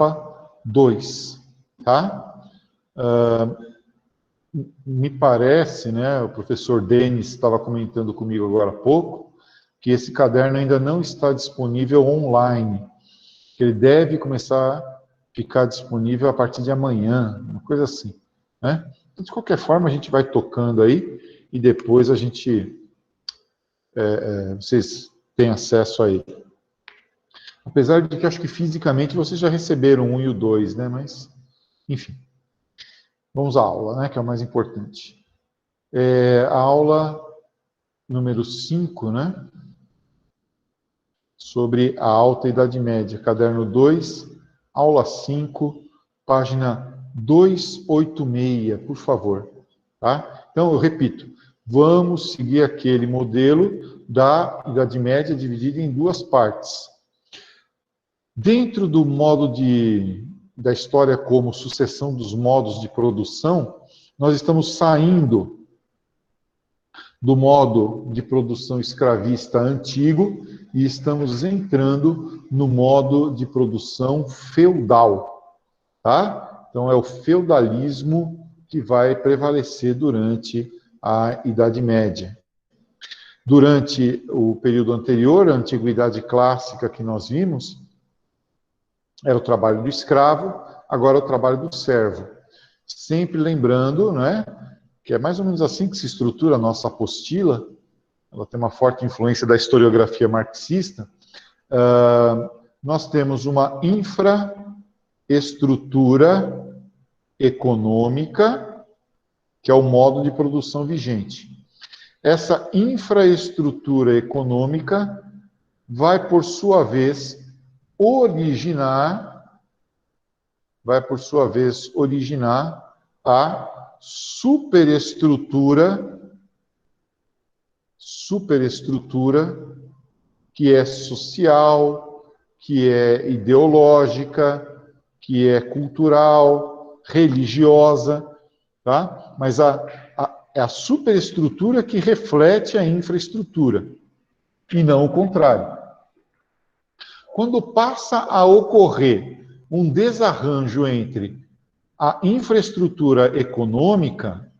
etapa 2, tá? Me parece, né, o professor Denis estava comentando comigo agora há pouco, que esse caderno ainda não está disponível online, que ele deve começar a ficar disponível a partir de amanhã, uma coisa assim, né? Então, de qualquer forma, a gente vai tocando aí e depois a gente, vocês têm acesso aí. Apesar de que acho que fisicamente vocês já receberam o 1 e o 2, né? Mas, enfim. Vamos à aula, né? Que é o mais importante. A aula número 5, né? Sobre a Alta Idade Média. Caderno 2, aula 5, página 286, por favor. Tá? Então, eu repito. Vamos seguir aquele modelo da Idade Média dividido em duas partes. Dentro do modo da história como sucessão dos modos de produção, nós estamos saindo do modo de produção escravista antigo e estamos entrando no modo de produção feudal, tá? Então é o feudalismo que vai prevalecer durante a Idade Média. Durante o período anterior, a Antiguidade Clássica que nós vimos, era o trabalho do escravo, agora é o trabalho do servo. Sempre lembrando, né, que é mais ou menos assim que se estrutura a nossa apostila, ela tem uma forte influência da historiografia marxista. Nós temos uma infraestrutura econômica, que é o modo de produção vigente. Essa infraestrutura econômica vai, por sua vez, originar a superestrutura que é social, que é ideológica, que é cultural, religiosa, tá? Mas é a superestrutura que reflete a infraestrutura, e não o contrário. Quando passa a ocorrer um desarranjo entre a infraestrutura econômica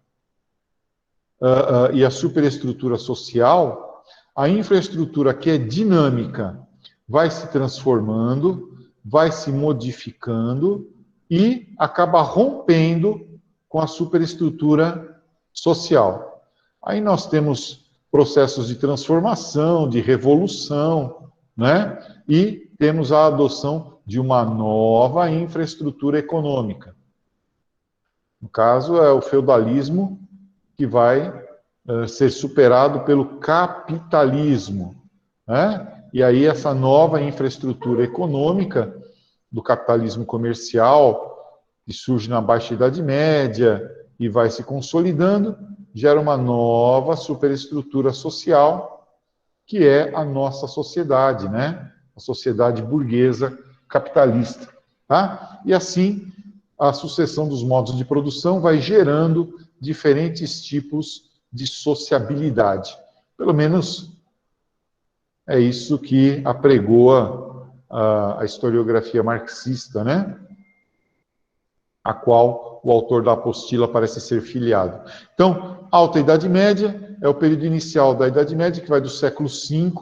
e a superestrutura social, a infraestrutura que é dinâmica vai se transformando, vai se modificando e acaba rompendo com a superestrutura social. Aí nós temos processos de transformação, de revolução, né? E temos a adoção de uma nova infraestrutura econômica. No caso, é o feudalismo que vai ser superado pelo capitalismo, né? E aí essa nova infraestrutura econômica do capitalismo comercial, que surge na Baixa Idade Média e vai se consolidando, gera uma nova superestrutura social, que é a nossa sociedade, né? A sociedade burguesa capitalista, tá? E assim, a sucessão dos modos de produção vai gerando diferentes tipos de sociabilidade. Pelo menos é isso que apregoa a historiografia marxista, né? A qual o autor da apostila parece ser filiado. Então, Alta Idade Média é o período inicial da Idade Média, que vai do século V,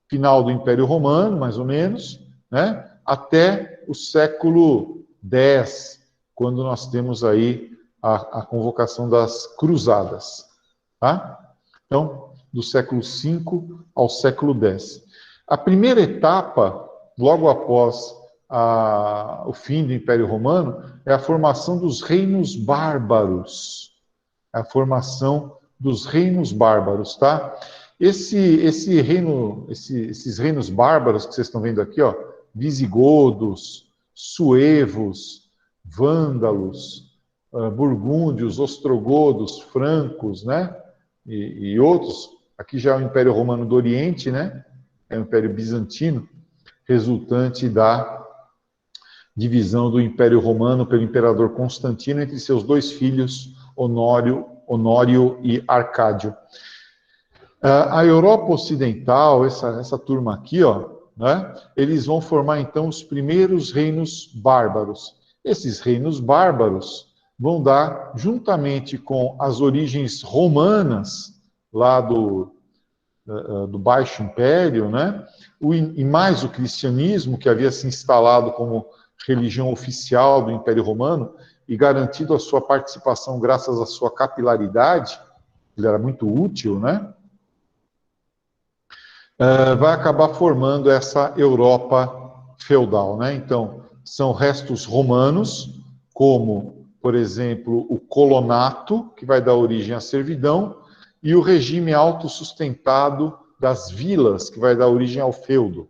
final do Império Romano, mais ou menos, né? Até o século X, quando nós temos aí a convocação das cruzadas. Tá? Então, do século V ao século X. A primeira etapa, logo após o fim do Império Romano, é a formação dos reinos bárbaros. A formação dos reinos bárbaros, tá? Esses reinos bárbaros que vocês estão vendo aqui, ó, visigodos, suevos, vândalos, burgúndios, ostrogodos, francos, né? E outros. Aqui já é o Império Romano do Oriente, né? É o Império Bizantino, resultante da divisão do Império Romano pelo imperador Constantino entre seus dois filhos, Honório e Arcádio. A Europa Ocidental, essa turma aqui, ó, né, eles vão formar então os primeiros reinos bárbaros. Esses reinos bárbaros vão dar, juntamente com as origens romanas, lá do Baixo Império, né, e mais o cristianismo, que havia se instalado como religião oficial do Império Romano, e garantido a sua participação graças à sua capilaridade, ele era muito útil, né, vai acabar formando essa Europa feudal, né? Então, são restos romanos, como, por exemplo, o colonato, que vai dar origem à servidão, e o regime autossustentado das vilas, que vai dar origem ao feudo.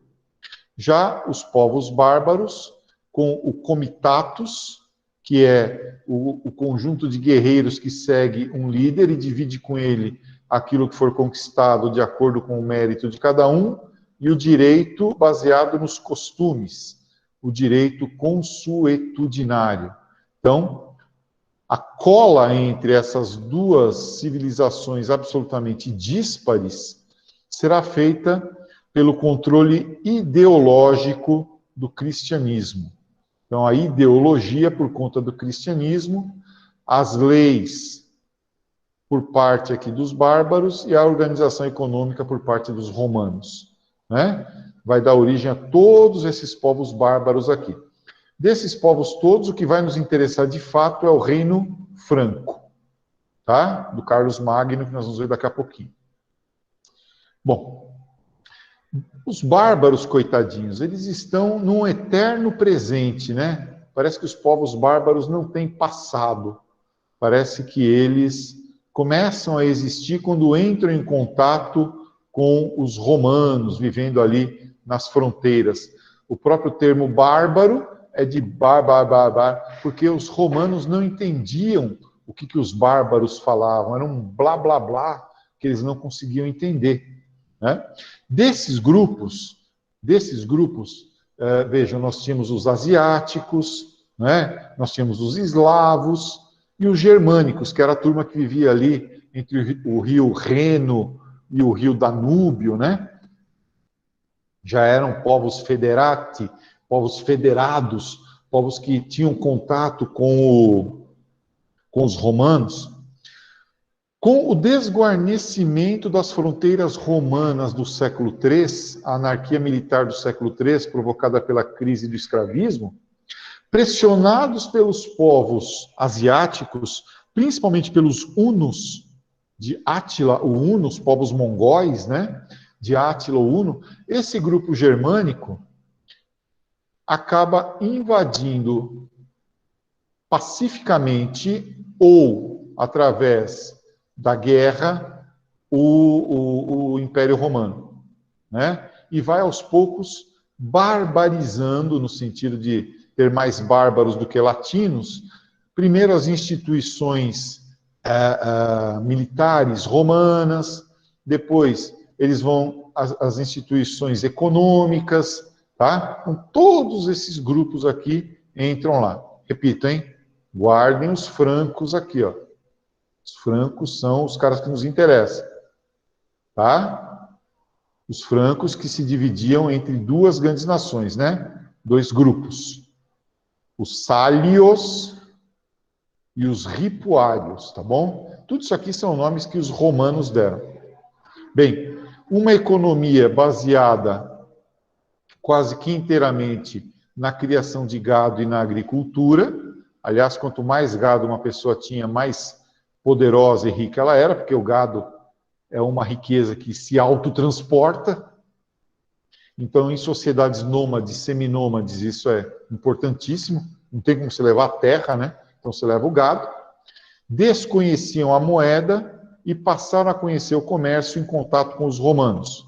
Já os povos bárbaros, com o comitatus, que é o conjunto de guerreiros que segue um líder e divide com ele aquilo que for conquistado de acordo com o mérito de cada um, e o direito baseado nos costumes, o direito consuetudinário. Então, a cola entre essas duas civilizações absolutamente díspares será feita pelo controle ideológico do cristianismo. Então, a ideologia por conta do cristianismo, as leis por parte aqui dos bárbaros e a organização econômica por parte dos romanos, né? Vai dar origem a todos esses povos bárbaros aqui. Desses povos todos, o que vai nos interessar de fato é o reino franco, tá? Do Carlos Magno, que nós vamos ver daqui a pouquinho. Bom, os bárbaros, coitadinhos, eles estão num eterno presente, né? Parece que os povos bárbaros não têm passado. Parece que eles começam a existir quando entram em contato com os romanos, vivendo ali nas fronteiras. O próprio termo bárbaro é de porque os romanos não entendiam o que os bárbaros falavam, era um blá, blá, blá, que eles não conseguiam entender, né? Desses grupos, vejam, nós tínhamos os asiáticos, né? Nós tínhamos os eslavos e os germânicos, que era a turma que vivia ali entre o rio Reno e o rio Danúbio, né? Já eram povos federati, povos federados, povos que tinham contato com os romanos. Com o desguarnecimento das fronteiras romanas do século III, a anarquia militar do século III, provocada pela crise do escravismo, pressionados pelos povos asiáticos, principalmente pelos hunos, de Átila, o Huno, os povos mongóis, né, de Átila, o Huno, esse grupo germânico acaba invadindo pacificamente ou através da guerra o Império Romano, né? E vai aos poucos barbarizando, no sentido de ter mais bárbaros do que latinos, primeiro as instituições militares romanas, depois eles vão às instituições econômicas, tá? Então, todos esses grupos aqui entram lá. Repito, hein? Guardem os francos aqui, ó. Os francos são os caras que nos interessam, tá? Os francos que se dividiam entre duas grandes nações, né? Dois grupos. Os sálios e os ripuários, tá bom? Tudo isso aqui são nomes que os romanos deram. Bem, uma economia baseada quase que inteiramente na criação de gado e na agricultura. Aliás, quanto mais gado uma pessoa tinha, mais poderosa e rica ela era, porque o gado é uma riqueza que se autotransporta. Então, em sociedades nômades, seminômades, isso é importantíssimo. Não tem como você levar a terra, né? Então, você leva o gado. Desconheciam a moeda e passaram a conhecer o comércio em contato com os romanos.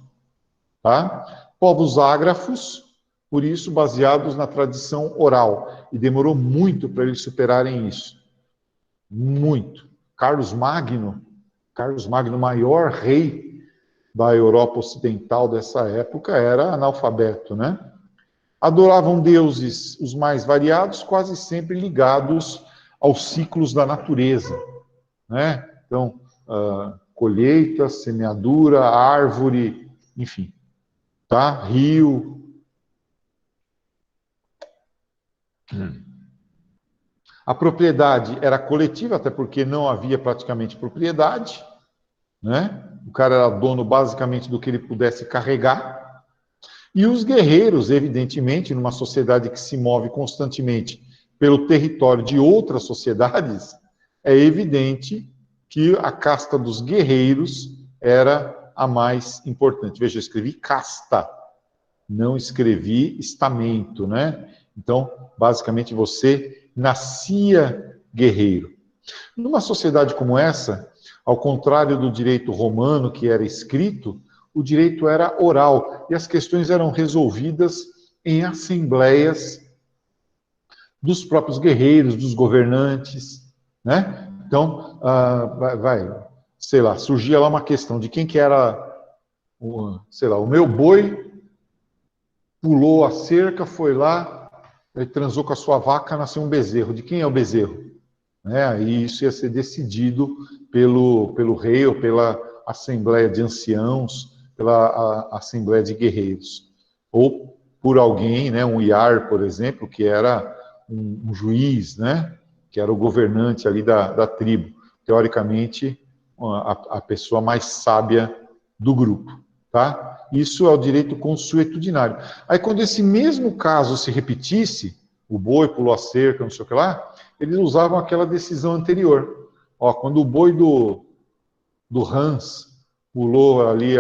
Tá? Povos ágrafos, por isso, baseados na tradição oral. E demorou muito para eles superarem isso. Muito. Carlos Magno, maior rei da Europa Ocidental dessa época, era analfabeto, né? Adoravam deuses os mais variados, quase sempre ligados aos ciclos da natureza, né? Então, colheita, semeadura, árvore, enfim, tá? Rio, A propriedade era coletiva, até porque não havia praticamente propriedade, né? O cara era dono basicamente do que ele pudesse carregar. E os guerreiros, evidentemente, numa sociedade que se move constantemente pelo território de outras sociedades, é evidente que a casta dos guerreiros era a mais importante. Veja, eu escrevi casta, não escrevi estamento, né? Então, basicamente, você nascia guerreiro. Numa sociedade como essa, ao contrário do direito romano, que era escrito, o direito era oral, e as questões eram resolvidas em assembleias dos próprios guerreiros, dos governantes, né? Então, sei lá, surgia lá uma questão de quem que era, sei lá, o meu boi pulou a cerca, foi lá, transou com a sua vaca, nasceu um bezerro. De quem é o bezerro? E isso ia ser decidido pelo rei ou pela assembleia de anciãos, pela assembleia de guerreiros. Ou por alguém, né, um iar, por exemplo, que era um juiz, né, que era o governante ali da tribo. Teoricamente, a pessoa mais sábia do grupo. Tá? Isso é o direito consuetudinário. Aí, quando esse mesmo caso se repetisse, o boi pulou a cerca, não sei o que lá, eles usavam aquela decisão anterior. Ó, quando o boi do Hans pulou ali,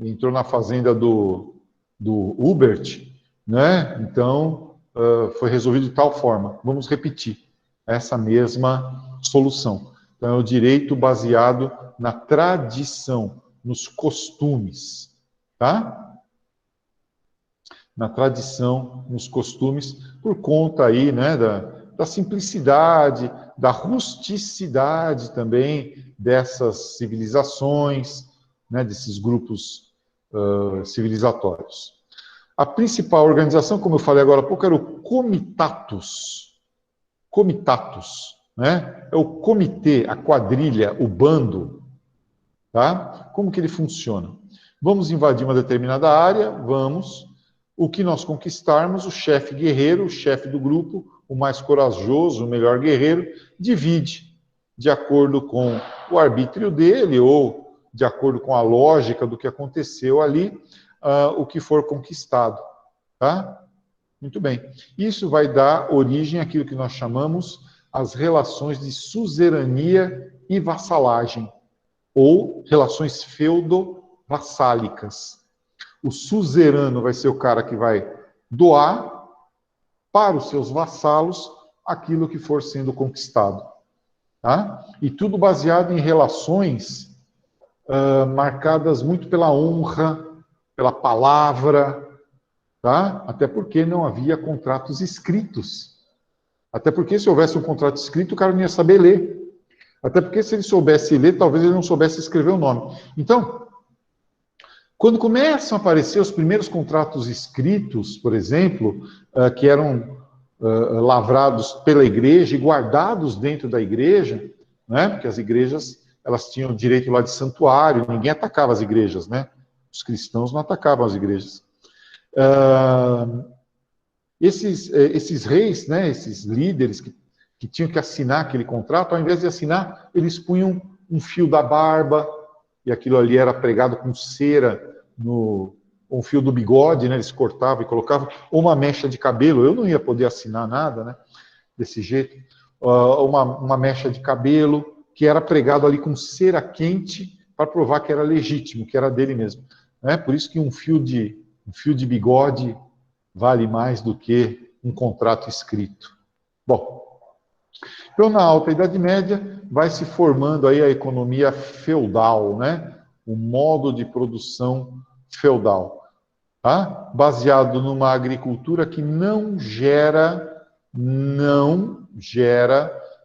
entrou na fazenda do Hubert, né? Então, foi resolvido de tal forma. Vamos repetir essa mesma solução. Então, é o direito baseado na tradição, nos costumes, tá? Na tradição, nos costumes, por conta aí, né, da simplicidade, da rusticidade também dessas civilizações, né, desses grupos civilizatórios. A principal organização, como eu falei agora há pouco, era o Comitatus. Comitatus, né? É o comitê, a quadrilha, o bando. Tá? Como que ele funciona? Vamos invadir uma determinada área, vamos. O que nós conquistarmos, o chefe guerreiro, o chefe do grupo, o mais corajoso, o melhor guerreiro, divide de acordo com o arbítrio dele ou de acordo com a lógica do que aconteceu ali, o que for conquistado. Tá? Muito bem. Isso vai dar origem àquilo que nós chamamos as relações de suzerania e vassalagem, ou relações feudo-vassálicas. O suzerano vai ser o cara que vai doar para os seus vassalos aquilo que for sendo conquistado. Tá? E tudo baseado em relações marcadas muito pela honra, pela palavra, tá? Até porque não havia contratos escritos. Até porque se houvesse um contrato escrito, o cara não ia saber ler. Até porque se ele soubesse ler, talvez ele não soubesse escrever o nome. Então, quando começam a aparecer os primeiros contratos escritos, por exemplo, que eram lavrados pela igreja e guardados dentro da igreja, né? Porque as igrejas elas tinham direito lá de santuário, ninguém atacava as igrejas, né? Os cristãos não atacavam as igrejas. Esses reis, né? Esses líderes que tinham que assinar aquele contrato, ao invés de assinar, eles punham um fio da barba, e aquilo ali era pregado com cera um fio do bigode, né? Eles cortavam e colocavam, ou uma mecha de cabelo. Eu não ia poder assinar nada, né? Desse jeito. Uma mecha de cabelo que era pregado ali com cera quente para provar que era legítimo, que era dele mesmo. Né? Por isso que um fio de bigode vale mais do que um contrato escrito. Bom, então na Alta Idade Média vai se formando aí a economia feudal, né? O modo de produção feudal, tá? Baseado numa agricultura que não gera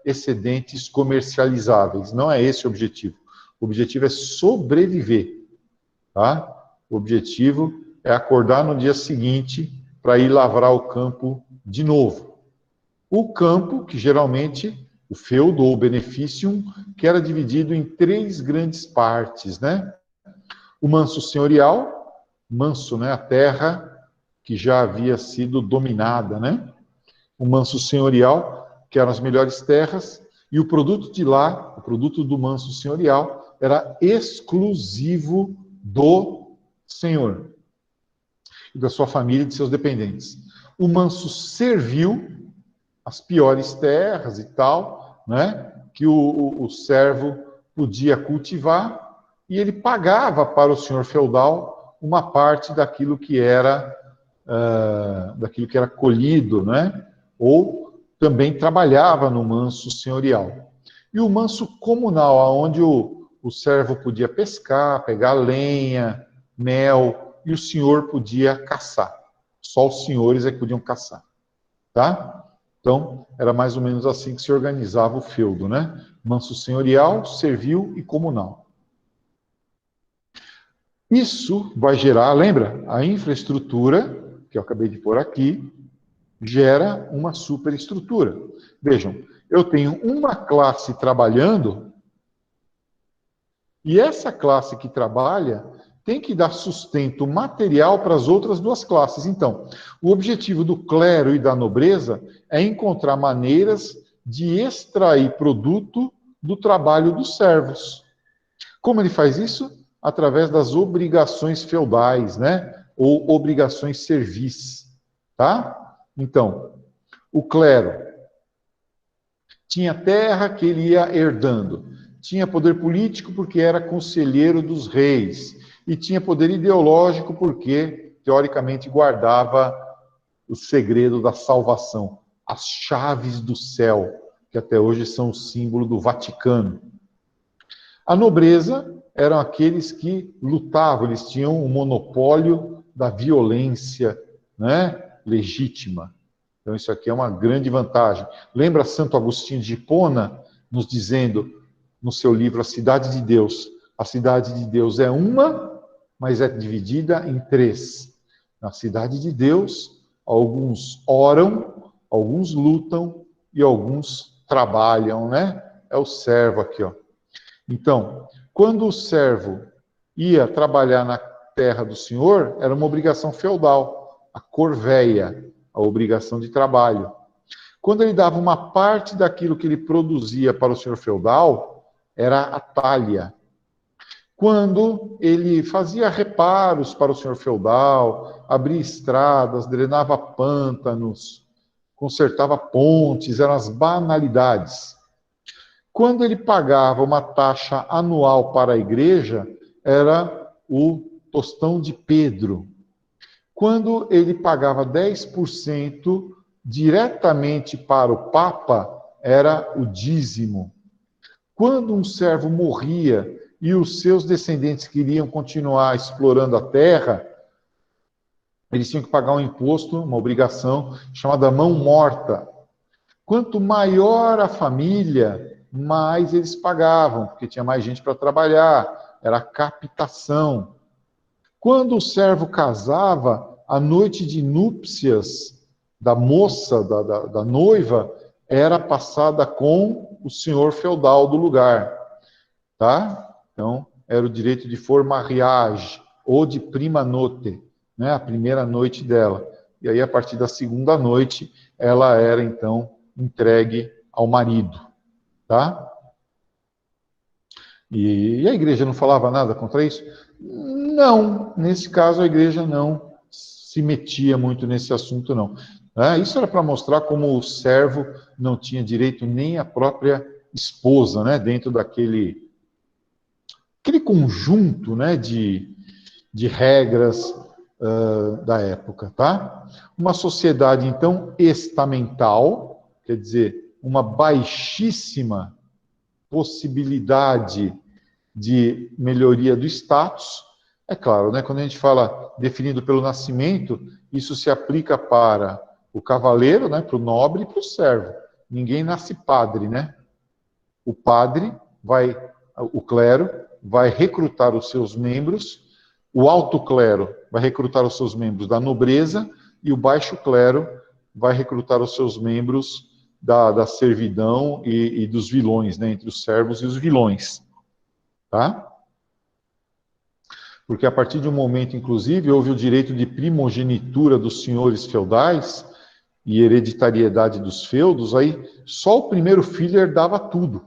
excedentes comercializáveis. Não é esse o objetivo. O objetivo é sobreviver, tá? O objetivo é acordar no dia seguinte para ir lavrar o campo de novo. O campo, que geralmente, o feudo ou beneficium, que era dividido em 3 grandes partes, né? O manso senhorial, manso, né? A terra que já havia sido dominada, né? o manso senhorial, que eram as melhores terras, e o produto de lá, o produto do manso senhorial, era exclusivo do senhor, e da sua família e de seus dependentes. O manso servil, as piores terras e tal, né, que o servo podia cultivar, e ele pagava para o senhor feudal uma parte daquilo que era colhido, né, ou também trabalhava no manso senhorial. E o manso comunal, onde o servo podia pescar, pegar lenha, mel, e o senhor podia caçar. Só os senhores é que podiam caçar. Tá? Então, era mais ou menos assim que se organizava o feudo, né? Manso senhorial, servil e comunal. Isso vai gerar, lembra? A infraestrutura, que eu acabei de pôr aqui, gera uma superestrutura. Vejam, eu tenho uma classe trabalhando, e essa classe que trabalha tem que dar sustento material para as outras duas classes. Então, o objetivo do clero e da nobreza é encontrar maneiras de extrair produto do trabalho dos servos. Como ele faz isso? Através das obrigações feudais, né? Ou obrigações servis, tá? Então, o clero tinha terra que ele ia herdando, tinha poder político porque era conselheiro dos reis, e tinha poder ideológico porque, teoricamente, guardava o segredo da salvação, as chaves do céu, que até hoje são o símbolo do Vaticano. A nobreza eram aqueles que lutavam, eles tinham o monopólio da violência, né, legítima. Então isso aqui é uma grande vantagem. Lembra Santo Agostinho de Hipona nos dizendo no seu livro A Cidade de Deus: a cidade de Deus é uma, mas é dividida em três. Na cidade de Deus, alguns oram, alguns lutam e alguns trabalham, né? É o servo aqui, ó. Então, quando o servo ia trabalhar na terra do senhor, era uma obrigação feudal, a corveia, a obrigação de trabalho. Quando ele dava uma parte daquilo que ele produzia para o senhor feudal, era a talha. Quando ele fazia reparos para o senhor feudal, abria estradas, drenava pântanos, consertava pontes, eram as banalidades. Quando ele pagava uma taxa anual para a igreja, era o tostão de Pedro. Quando ele pagava 10% diretamente para o Papa, era o dízimo. Quando um servo morria e os seus descendentes queriam continuar explorando a terra, eles tinham que pagar um imposto, uma obrigação, chamada mão morta. Quanto maior a família, mais eles pagavam, porque tinha mais gente para trabalhar, era a captação. Quando o servo casava, a noite de núpcias da moça, da noiva, era passada com o senhor feudal do lugar, tá? Então, era o direito de formariage, ou de prima notte, né? A primeira noite dela. E aí, a partir da segunda noite, ela era, então, entregue ao marido, tá? E a igreja não falava nada contra isso? Não, nesse caso a igreja não se metia muito nesse assunto, não. Isso era para mostrar como o servo não tinha direito nem à própria esposa, né, dentro daquele conjunto, né, de regras da época, tá? Uma sociedade, então, estamental, quer dizer, uma baixíssima possibilidade de melhoria do status. É claro, né, quando a gente fala definido pelo nascimento, isso se aplica para o cavaleiro, né, para o nobre e para o servo. Ninguém nasce padre, né? O padre o clero vai recrutar os seus membros, o alto clero vai recrutar os seus membros da nobreza e o baixo clero vai recrutar os seus membros da servidão e dos vilões, né, entre os servos e os vilões. Tá? Porque a partir de um momento, inclusive, houve o direito de primogenitura dos senhores feudais, e hereditariedade dos feudos, aí só o primeiro filho herdava tudo.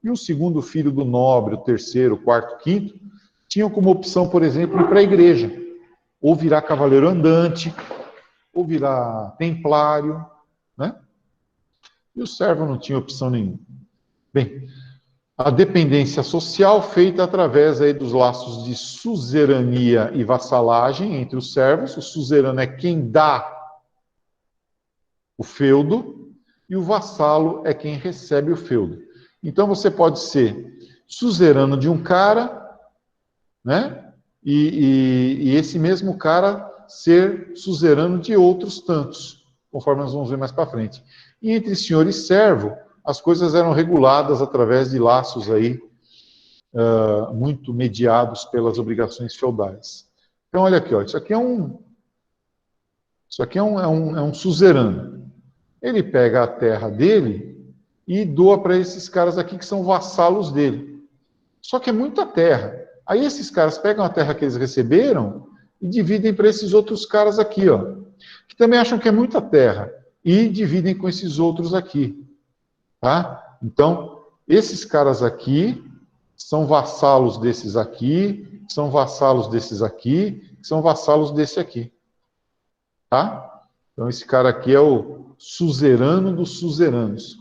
E o segundo filho do nobre, o terceiro, o quarto, o quinto, tinham como opção, por exemplo, ir para a igreja, ou virar cavaleiro andante, ou virar templário, né? E o servo não tinha opção nenhuma. Bem, a dependência social feita através aí dos laços de suzerania e vassalagem entre os servos. O suzerano é quem dá o feudo e o vassalo é quem recebe o feudo. Então você pode ser suzerano de um cara, né? E esse mesmo cara ser suzerano de outros tantos, conforme nós vamos ver mais para frente. E entre senhor e servo, as coisas eram reguladas através de laços aí, muito mediados pelas obrigações feudais. Então, olha aqui, ó, isso aqui é um suzerano. Ele pega a terra dele e doa para esses caras aqui que são vassalos dele. Só que é muita terra. Aí esses caras pegam a terra que eles receberam e dividem para esses outros caras aqui, ó, que também acham que é muita terra, e dividem com esses outros aqui. Tá? Então, esses caras aqui são vassalos desses aqui, são vassalos desses aqui, são vassalos desse aqui. Tá? Então, esse cara aqui é o suzerano dos suzeranos.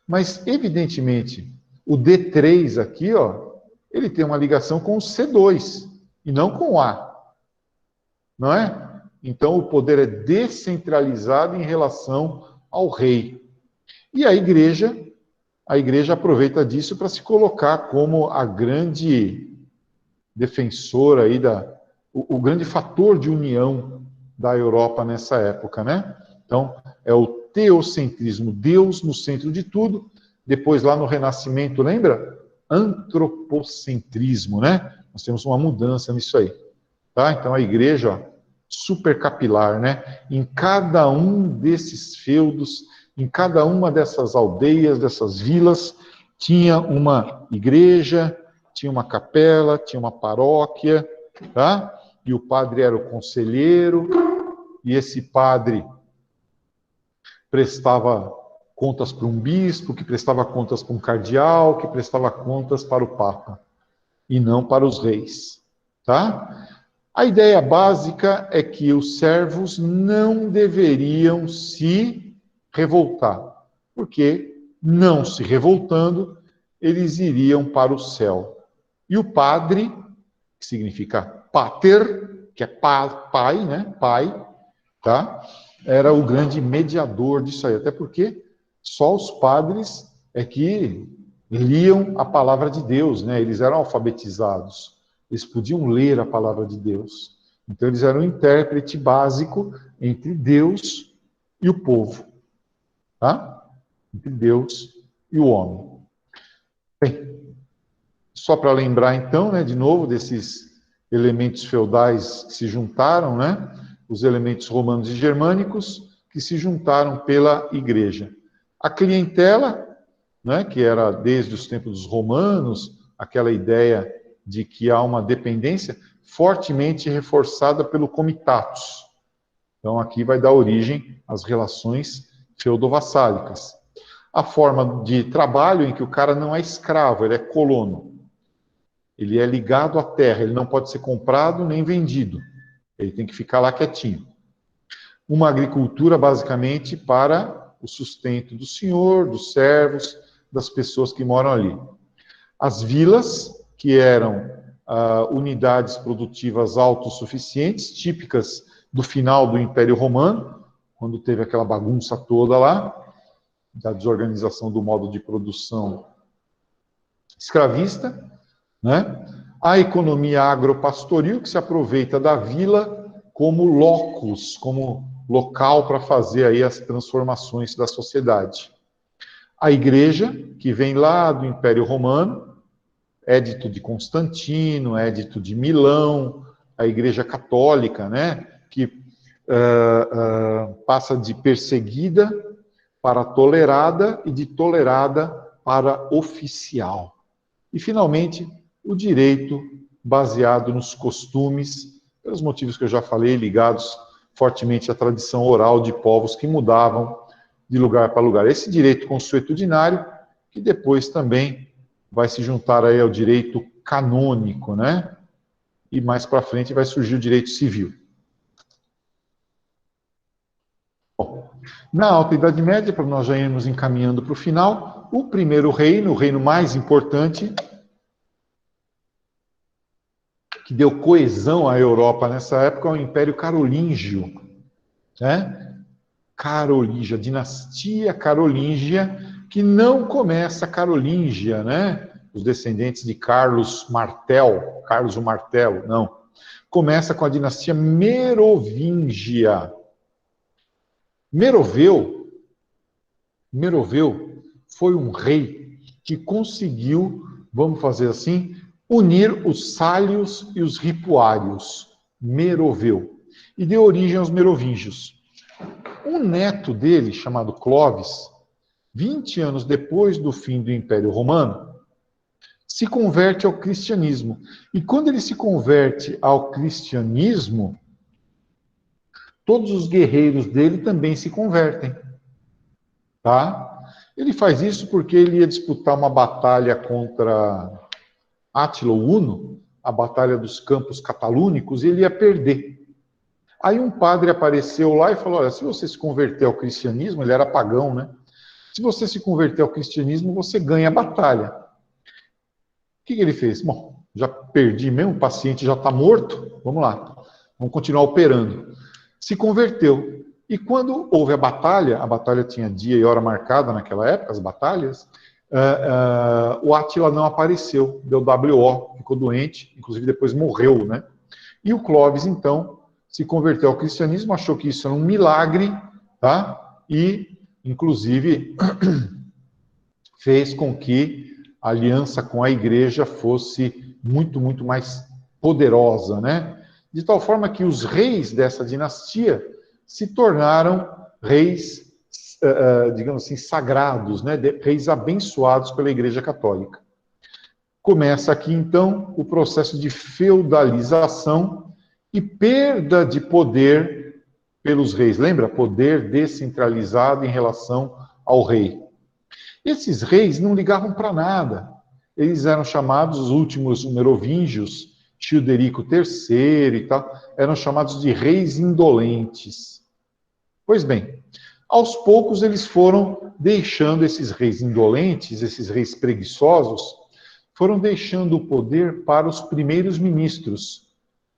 Mas, evidentemente, o D3 aqui, ó, ele tem uma ligação com o C2 e não com o A. Não é? Então, o poder é descentralizado em relação ao rei. E a igreja aproveita disso para se colocar como a grande defensora aí o grande fator de união da Europa nessa época, né? Então, é o teocentrismo, Deus no centro de tudo. Depois, lá no Renascimento, lembra? Antropocentrismo, né? Nós temos uma mudança nisso aí. Tá? Então, a igreja, ó, super capilar, né? Em cada um desses feudos, em cada uma dessas aldeias, dessas vilas, tinha uma igreja, tinha uma capela, tinha uma paróquia, tá? E o padre era o conselheiro, e esse padre prestava contas para um bispo, que prestava contas para um cardeal, que prestava contas para o papa, e não para os reis, tá? A ideia básica é que os servos não deveriam se revoltar, porque, não se revoltando, eles iriam para o céu. E o padre, que significa pater, que é pai, né? Pai, tá? Era o grande mediador disso aí, até porque só os padres é que liam a palavra de Deus, né? Eles eram alfabetizados. Eles podiam ler a palavra de Deus. Então, eles eram um intérprete básico entre Deus e o povo. Tá? Entre Deus e o homem. Bem, só para lembrar, então, né, de novo, desses elementos feudais que se juntaram, né? Os elementos romanos e germânicos que se juntaram pela igreja. A clientela, né, que era desde os tempos dos romanos, aquela ideia de que há uma dependência fortemente reforçada pelo comitatus. Então, aqui vai dar origem às relações feudovassálicas. A forma de trabalho em que o cara não é escravo, ele é colono. Ele é ligado à terra, ele não pode ser comprado nem vendido. Ele tem que ficar lá quietinho. Uma agricultura, basicamente, para o sustento do senhor, dos servos, das pessoas que moram ali. As vilas, que eram unidades produtivas autossuficientes, típicas do final do Império Romano, quando teve aquela bagunça toda lá, da desorganização do modo de produção escravista, né? A economia agropastoril, que se aproveita da vila como locus, como local para fazer aí as transformações da sociedade. A igreja, que vem lá do Império Romano, Édito de Constantino, Édito de Milão, a Igreja Católica, né, que passa de perseguida para tolerada e de tolerada para oficial. E, finalmente, o direito baseado nos costumes, pelos motivos que eu já falei, ligados fortemente a tradição oral de povos que mudavam de lugar para lugar. Esse direito consuetudinário, que depois também vai se juntar aí ao direito canônico, né? E mais para frente vai surgir o direito civil. Bom, na Alta Idade Média, para nós já irmos encaminhando para o final, o primeiro reino, o reino mais importante, que deu coesão à Europa nessa época, é o Império Carolíngio, né? Carolíngia, dinastia carolíngia, que não começa carolíngia, né? Os descendentes de Carlos Martel, Carlos o Martelo, não. Começa com a dinastia merovingia. Meroveu foi um rei que conseguiu, vamos fazer assim, unir os sálios e os ripuários. Meroveu. E deu origem aos merovingios. Um neto dele, chamado Clovis, 20 anos depois do fim do Império Romano, se converte ao cristianismo. E quando ele se converte ao cristianismo, todos os guerreiros dele também se convertem. Tá? Ele faz isso porque ele ia disputar uma batalha contra Átila o Huno, a batalha dos Campos Catalúnicos, e ele ia perder. Aí um padre apareceu lá e falou, olha, se você se converter ao cristianismo, ele era pagão, né? Se você se converter ao cristianismo, você ganha a batalha. O que ele fez? Bom, já perdi mesmo, o paciente já está morto, vamos lá, vamos continuar operando. Se converteu. E quando houve a batalha tinha dia e hora marcada naquela época, as batalhas, o Átila não apareceu, deu WO, ficou doente, inclusive depois morreu, né? E o Clovis, então, se converteu ao cristianismo, achou que isso era um milagre, tá? E, inclusive, fez com que a aliança com a igreja fosse muito, muito mais poderosa, né? De tal forma que os reis dessa dinastia se tornaram reis, digamos assim, sagrados, né? Reis abençoados pela Igreja Católica. Começa aqui, então, o processo de feudalização e perda de poder pelos reis. Lembra? Poder descentralizado em relação ao rei. Esses reis não ligavam para nada. Eles eram chamados, os últimos merovingios, Childerico III e tal, eram chamados de reis indolentes. Pois bem, aos poucos eles foram deixando esses reis indolentes, esses reis preguiçosos, foram deixando o poder para os primeiros ministros,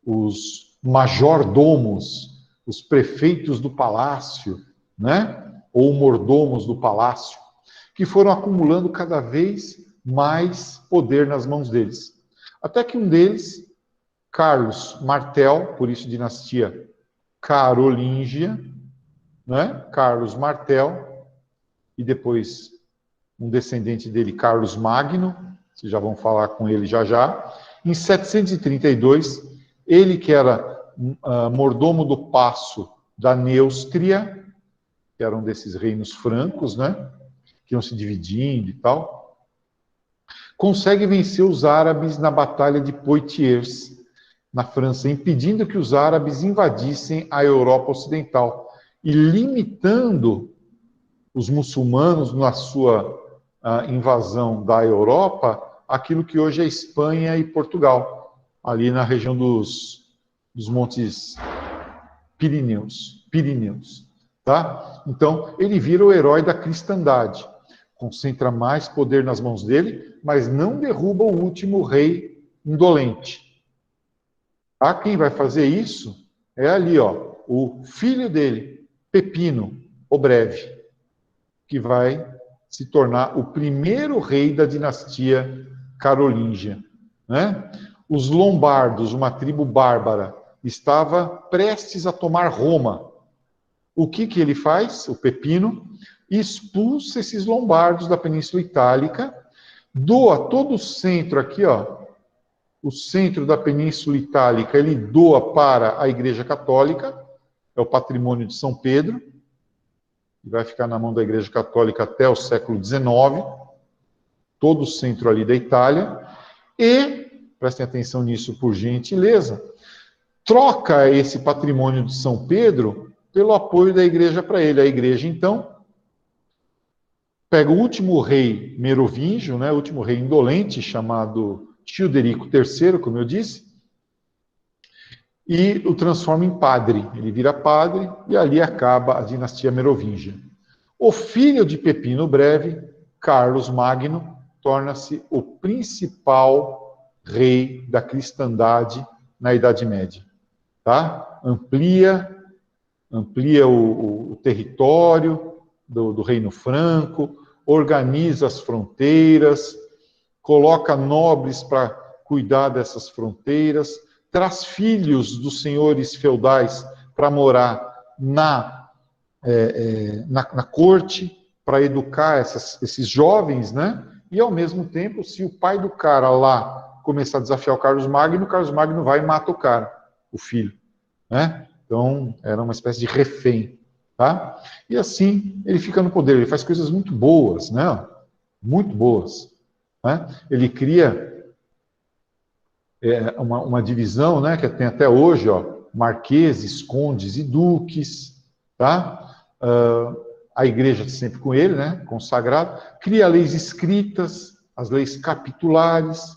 os majordomos, os prefeitos do palácio, né? Ou mordomos do palácio, que foram acumulando cada vez mais poder nas mãos deles. Até que um deles, Carlos Martel, por isso dinastia carolíngia, né? Carlos Martel, e depois um descendente dele, Carlos Magno, vocês já vão falar com ele já já. Em 732, ele que era mordomo do paço da Neustria, que era um desses reinos francos, né? Que iam se dividindo e tal, consegue vencer os árabes na Batalha de Poitiers, na França, impedindo que os árabes invadissem a Europa Ocidental e limitando os muçulmanos na sua invasão da Europa, aquilo que hoje é Espanha e Portugal, ali na região dos Montes Pirineus, tá? Então, ele vira o herói da cristandade, concentra mais poder nas mãos dele, mas não derruba o último rei indolente. Tá? Quem vai fazer isso é ali, ó, o filho dele, Pepino, o Breve, que vai se tornar o primeiro rei da dinastia carolíngia, né? Os lombardos, uma tribo bárbara, estava prestes a tomar Roma. O que ele faz? O Pepino expulsa esses lombardos da Península Itálica, doa todo o centro aqui, ó, o centro da Península Itálica, ele doa para a Igreja Católica, é o patrimônio de São Pedro, que vai ficar na mão da Igreja Católica até o século XIX, todo o centro ali da Itália, e, prestem atenção nisso por gentileza, troca esse patrimônio de São Pedro pelo apoio da igreja para ele. A igreja, então, pega o último rei merovingio, né, o último rei indolente, chamado Childerico III, como eu disse, e o transforma em padre. Ele vira padre e ali acaba a dinastia merovingia. O filho de Pepino Breve, Carlos Magno, torna-se o principal rei da cristandade na Idade Média. Tá? Amplia o território do Reino Franco, organiza as fronteiras, coloca nobres para cuidar dessas fronteiras, traz filhos dos senhores feudais para morar na corte, para educar esses jovens, né? E, ao mesmo tempo, se o pai do cara lá começar a desafiar o Carlos Magno vai e mata o cara, o filho, né? Então, era uma espécie de refém, tá? E assim, ele fica no poder, ele faz coisas muito boas, né? Muito boas, né? Ele cria uma divisão, né, que tem até hoje, ó, marqueses, condes e duques, tá? A igreja sempre com ele, né, consagrado, cria leis escritas, as leis capitulares,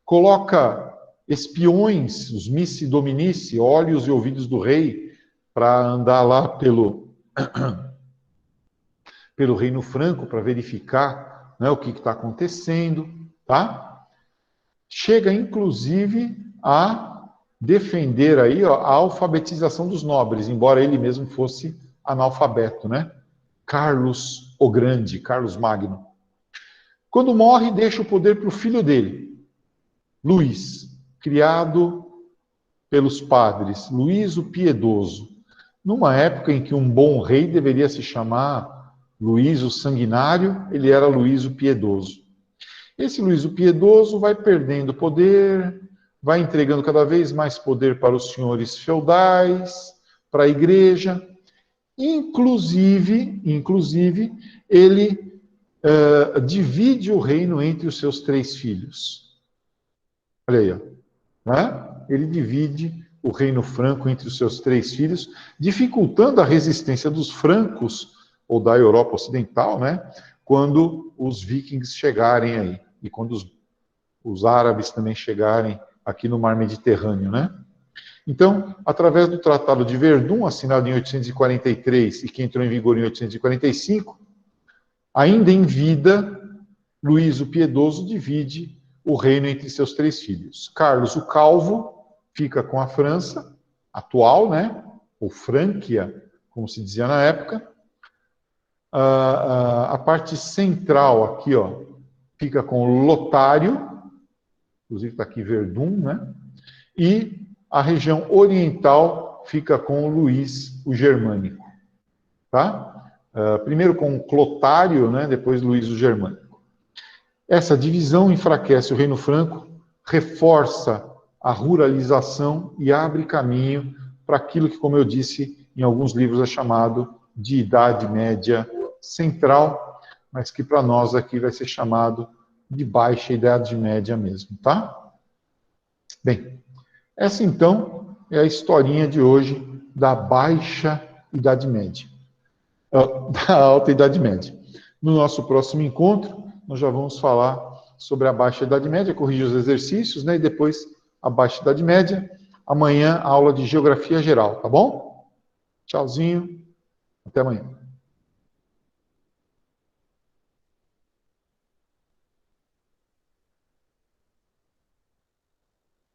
coloca espiões, os missi dominici, olhos e ouvidos do rei, para andar lá pelo Reino Franco, para verificar, né, o que está acontecendo, tá? Chega, inclusive, a defender aí, ó, a alfabetização dos nobres, embora ele mesmo fosse analfabeto, né? Carlos o Grande, Carlos Magno. Quando morre, deixa o poder para o filho dele, Luís, criado pelos padres, Luís o Piedoso, numa época em que um bom rei deveria se chamar Luís o Sanguinário, ele era Luís o Piedoso. Esse Luís o Piedoso vai perdendo poder, vai entregando cada vez mais poder para os senhores feudais, para a igreja. Inclusive ele divide o reino entre os seus 3 filhos. Olha aí, ó, né? Ele divide o reino franco entre os seus 3 filhos, dificultando a resistência dos francos, ou da Europa Ocidental, né? Quando os vikings chegarem aí, e quando os árabes também chegarem aqui no mar Mediterrâneo, né? Então, através do Tratado de Verdun, assinado em 843 e que entrou em vigor em 845, ainda em vida, Luís o Piedoso divide o reino entre seus 3 filhos. Carlos o Calvo fica com a França atual, né? Ou Frânquia, como se dizia na época. A parte central aqui, ó, fica com Lotário, inclusive está aqui Verdun, né? E a região oriental fica com Luís o Germânico, tá? Primeiro com Clotário, né? Depois Luís o Germânico. Essa divisão enfraquece o Reino Franco, reforça a ruralização e abre caminho para aquilo que, como eu disse, em alguns livros é chamado de Idade Média Central, mas que para nós aqui vai ser chamado de Baixa Idade Média mesmo, tá? Bem, essa então é a historinha de hoje da Baixa Idade Média, da Alta Idade Média. No nosso próximo encontro, nós já vamos falar sobre a Baixa Idade Média, corrigir os exercícios, né, e depois a Baixa Idade Média. Amanhã, aula de Geografia Geral, tá bom? Tchauzinho, até amanhã.